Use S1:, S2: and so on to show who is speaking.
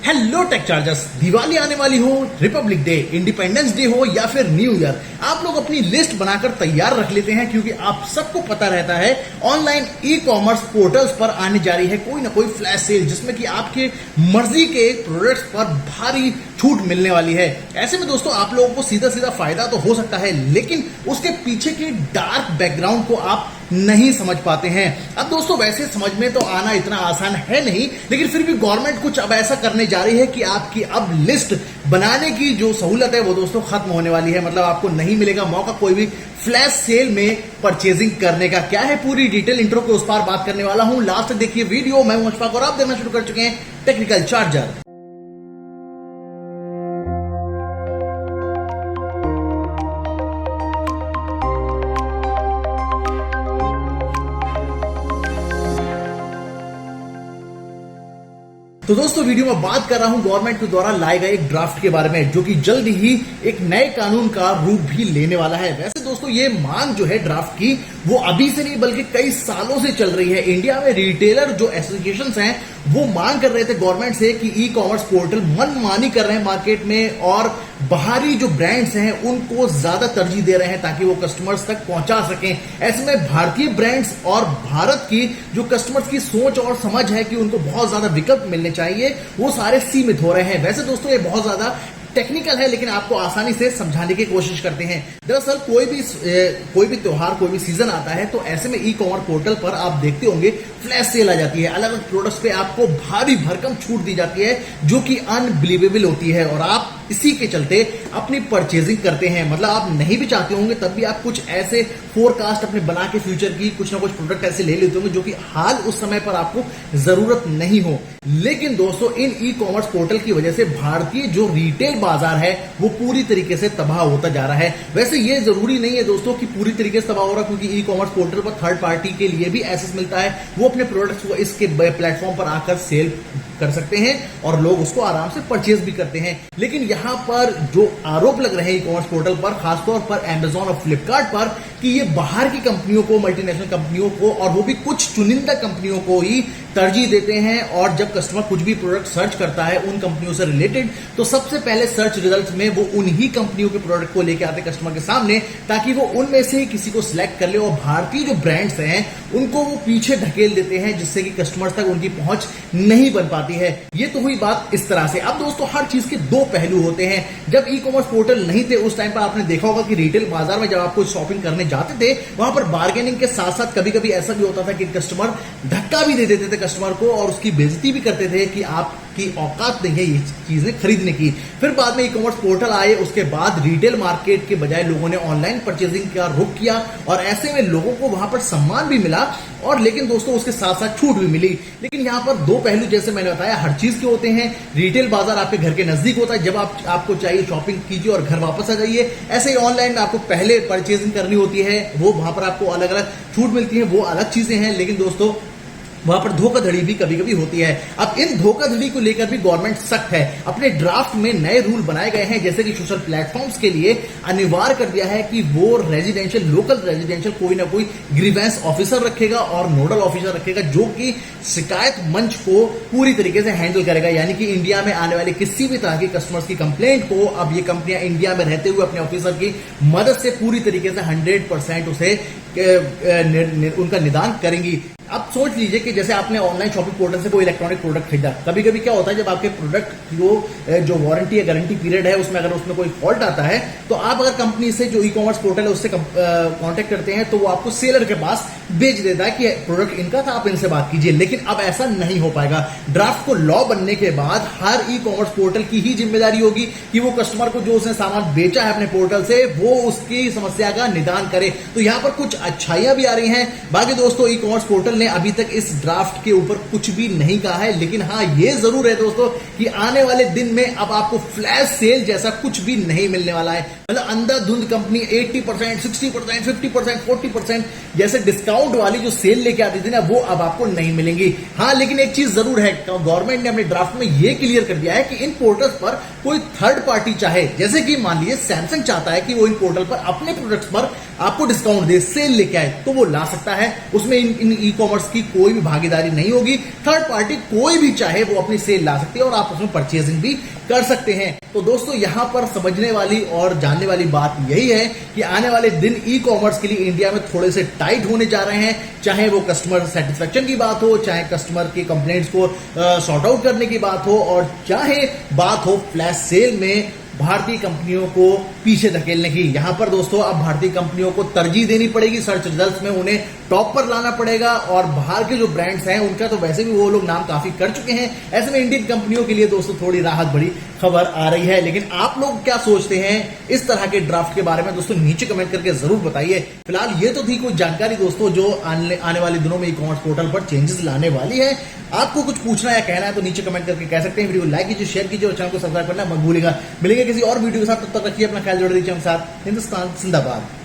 S1: Hello take chargers, Diwali आने वाली हो, रिपब्लिक डे, इंडिपेंडेंस डे हो या फिर न्यू ईयर, आप लोग अपनी लिस्ट बनाकर तैयार रख लेते हैं क्योंकि आप सबको पता रहता है ऑनलाइन ई कॉमर्स पोर्टल्स पर आने जा रही है कोई ना कोई फ्लैश सेल जिसमें कि आपके मर्जी के प्रोडक्ट्स पर भारी छूट मिलने वाली है। ऐसे में दोस्तों आप लोगों को सीधा सीधा फायदा तो हो सकता है, लेकिन उसके पीछे के डार्क बैकग्राउंड को आप नहीं समझ पाते हैं। अब दोस्तों वैसे समझ में तो आना इतना आसान है नहीं, लेकिन फिर भी गवर्नमेंट कुछ अब ऐसा करने जा रही है कि आपकी अब लिस्ट बनाने की जो सहूलत है वो दोस्तों खत्म होने वाली है। मतलब आपको नहीं मिलेगा मौका कोई भी फ्लैश सेल में परचेजिंग करने का। क्या है पूरी डिटेल इंट्रो के उस पार बात करने वाला हूं, लास्ट तक देखिए वीडियो। मैं हूं अशफाक और आप देखना शुरू कर चुके हैं टेक्निकल चार्जर। तो दोस्तों वीडियो में बात कर रहा हूं गवर्नमेंट के द्वारा लाए गए एक ड्राफ्ट के बारे में, जो कि जल्द ही एक नए कानून का रूप भी लेने वाला है। वैसे दोस्तों ये मांग जो है ड्राफ्ट की वो अभी से नहीं बल्कि कई सालों से चल रही है। इंडिया में रिटेलर जो एसोसिएशंस हैं वो मांग कर रहे थे गवर्नमेंट से कि ई कॉमर्स पोर्टल मनमानी कर रहे हैं मार्केट में और बाहरी जो ब्रांड्स हैं उनको ज्यादा तरजीह दे रहे हैं ताकि वो कस्टमर्स तक पहुंचा सकें। ऐसे में भारतीय ब्रांड्स और भारत की जो कस्टमर्स की सोच और समझ है कि उनको बहुत ज्यादा विकल्प मिलने चाहिए, वो सारे सीमित हो रहे हैं। वैसे दोस्तों ये बहुत ज्यादा टेक्निकल है, लेकिन आपको आसानी से समझाने की कोशिश करते हैं। दरअसल कोई भी त्योहार, कोई भी सीजन आता है तो ऐसे में ई कॉमर्स पोर्टल पर आप देखते होंगे फ्लैश सेल आ जाती है। अलग अलग प्रोडक्ट्स पे आपको भारी भरकम छूट दी जाती है जो कि अनबिलीवेबल होती है और आप इसी के चलते अपनी परचेजिंग करते हैं। मतलब आप नहीं भी चाहते होंगे तब भी आप कुछ ऐसे फोरकास्ट अपने बना के फ्यूचर की कुछ ना कुछ प्रोडक्ट ऐसे ले लेते होंगे जो कि हाल उस समय पर आपको जरूरत नहीं हो। लेकिन दोस्तों इन ई कॉमर्स पोर्टल की वजह से भारतीय जो रिटेल बाजार है वो पूरी तरीके से तबाह होता जा रहा है। वैसे ये जरूरी नहीं है दोस्तों कि पूरी तरीके से तबाह हो रहा, क्योंकि ई कॉमर्स पोर्टल पर थर्ड पार्टी के लिए भी एक्सेस मिलता है। वो अपने प्रोडक्ट्स को इसके प्लेटफॉर्म पर आकर सेल कर सकते हैं और लोग उसको आराम से परचेज भी करते हैं। लेकिन यहां पर जो आरोप लग रहे हैं ई कॉमर्स पोर्टल पर, खासतौर पर अमेजॉन और फ्लिपकार्ट पर, कि ये बाहर की कंपनियों को, मल्टीनेशनल कंपनियों को और वो भी कुछ चुनिंदा कंपनियों को ही तरजीह देते हैं। और जब कस्टमर कुछ भी प्रोडक्ट सर्च करता है उन कंपनियों से रिलेटेड तो सबसे पहले सर्च रिजल्ट में वो उन्हीं कंपनियों के प्रोडक्ट को लेकर आते कस्टमर के सामने ताकि वो उनमें से ही किसी को सिलेक्ट कर ले। और भारतीय जो ब्रांड्स हैं उनको वो पीछे ढकेल देते हैं जिससे कि कस्टमर्स तक उनकी पहुंच नहीं बन पाती है। ये तो हुई बात इस तरह से। अब दोस्तों हर चीज के दो पहलू होते हैं। जब ई कॉमर्स पोर्टल नहीं थे उस टाइम पर आपने देखा होगा कि रिटेल बाजार में जब आपको शॉपिंग करने जाते थे वहां पर बार्गेनिंग के साथ साथ कभी कभी ऐसा भी होता था कि कस्टमर धक्का भी दे देते थे कस्टमर को और उसकी बेइज्जती भी करते थे कि आपकी औकात नहीं है ये चीजें खरीदने की। फिर बाद में ई कॉमर्स पोर्टल आए, उसके बाद रिटेल मार्केट के बजाय लोगों ने ऑनलाइन परचेजिंग का रुख किया और ऐसे में लोगों को वहां पर सम्मान भी मिला और लेकिन दोस्तों उसके साथ साथ छूट भी मिली। लेकिन यहां पर दो पहलू जैसे मैंने बताया हर चीज के होते हैं। रिटेल बाजार आपके घर के नजदीक होता है, जब आपको चाहिए शॉपिंग कीजिए और घर वापस आ जाइए। ऐसे ही ऑनलाइन में आपको पहले परचेजिंग करनी होती है, वो वहां पर आपको अलग अलग छूट मिलती है, वो अलग चीजें हैं। लेकिन दोस्तों वहां पर धोखाधड़ी भी कभी कभी होती है। अब इन धोखाधड़ी को लेकर भी गवर्नमेंट सख्त है। अपने ड्राफ्ट में नए रूल बनाए गए हैं, जैसे कि सोशल प्लेटफॉर्म्स के लिए अनिवार्य कर दिया है कि वो लोकल रेजिडेंशियल कोई ना कोई ग्रीवेंस ऑफिसर रखेगा और नोडल ऑफिसर रखेगा जो कि शिकायत मंच को पूरी तरीके से हैंडल करेगा। यानी कि इंडिया में आने वाले किसी भी तरह की कस्टमर्स की कंप्लेंट को अब ये कंपनियां इंडिया में रहते हुए अपने ऑफिसर की मदद से पूरी तरीके से 100% उसे उनका निदान करेंगी। अब सोच लीजिए कि जैसे आपने ऑनलाइन शॉपिंग पोर्टल से कोई इलेक्ट्रॉनिक प्रोडक्ट खरीदा, कभी कभी क्या होता है जब आपके प्रोडक्ट की जो वारंटी या गारंटी पीरियड है उसमें अगर उसमें कोई फॉल्ट आता है तो आप अगर कंपनी से जो ई कॉमर्स पोर्टल है उससे कांटेक्ट करते हैं तो वो आपको सेलर के पास भेज देता है कि प्रोडक्ट इनका था, आप इनसे बात कीजिए। लेकिन अब ऐसा नहीं हो पाएगा। ड्राफ्ट को लॉ बनने के बाद हर ई कॉमर्स पोर्टल की ही जिम्मेदारी होगी कि वो कस्टमर को जो उसने सामान बेचा है अपने पोर्टल से वो उसकी समस्या का निदान करे। तो यहां पर कुछ अच्छाइयां भी आ रही हैं। बाकी दोस्तों ई कॉमर्स पोर्टल ने अभी तक इस ड्राफ्ट के ऊपर कुछ भी नहीं कहा है, लेकिन हाँ ये जरूर है दोस्तों कि आने वाले दिन में अब आपको फ्लैश सेल जैसा कुछ भी नहीं मिलने वाला है। मतलब अंधाधुंध कंपनी 80%, 60%, 50%, 40% जैसे डिस्काउंट वाली जो सेल लेके आती थी ना वो अब आपको नहीं मिलेंगी। हाँ लेकिन एक चीज जरूर है, गवर्नमेंट ने अपने ड्राफ्ट में ये क्लियर कर दिया है कि इन पोर्टल्स पर कोई थर्ड पार्टी चाहे, जैसे कि मान लीजिए सैमसंग चाहता है कि वो इन पोर्टल पर अपने प्रोडक्ट्स पर आपको डिस्काउंट दे, सेल लेके आए, तो वो ला सकता है। उसमें इन ई कॉमर्स कॉमर्स की कोई भी भागीदारी नहीं होगी। थर्ड पार्टी कोई भी चाहे वो अपनी सेल ला सकती है और आप उसमें परचेजिंग भी कर सकते हैं। तो दोस्तों यहां पर समझने वाली और जानने वाली बात यही है कि आने वाले दिन ई कॉमर्स के लिए इंडिया में थोड़े से टाइट होने जा रहे हैं, चाहे वो कस्टमर सेटिस्फेक्शन की बात हो, चाहे कस्टमर की कंप्लेंट्स को सॉर्ट आउट करने की बात हो, और चाहे बात हो फ्लैश सेल में भारतीय कंपनियों को पीछे धकेलने की। यहां पर दोस्तों अब भारतीय कंपनियों को तरजीह देनी पड़ेगी, सर्च रिजल्ट्स में उन्हें टॉप पर लाना पड़ेगा, और बाहर के जो ब्रांड्स हैं उनका तो वैसे भी वो लोग नाम काफी कर चुके हैं। ऐसे में इंडियन कंपनियों के लिए दोस्तों थोड़ी राहत भरी खबर आ रही है। लेकिन आप लोग क्या सोचते हैं इस तरह के ड्राफ्ट के बारे में दोस्तों नीचे कमेंट करके जरूर बताइए। फिलहाल ये तो थी कुछ जानकारी दोस्तों जो आने वाले दिनों में ई कॉमर्स पोर्टल पर चेंजेस लाने वाली है। आपको कुछ पूछना या कहना है तो नीचे कमेंट करके कह सकते हैं। वीडियो लाइक कीजिए, शेयर कीजिए और चैनल को सब्सक्राइब करना मत भूलिएगा। मिलेंगे किसी और वीडियो के साथ, तब तक रखिए अपना ख्याल, जोड़ दीजिए हम साथ। हिंदुस्तान जिंदाबाद।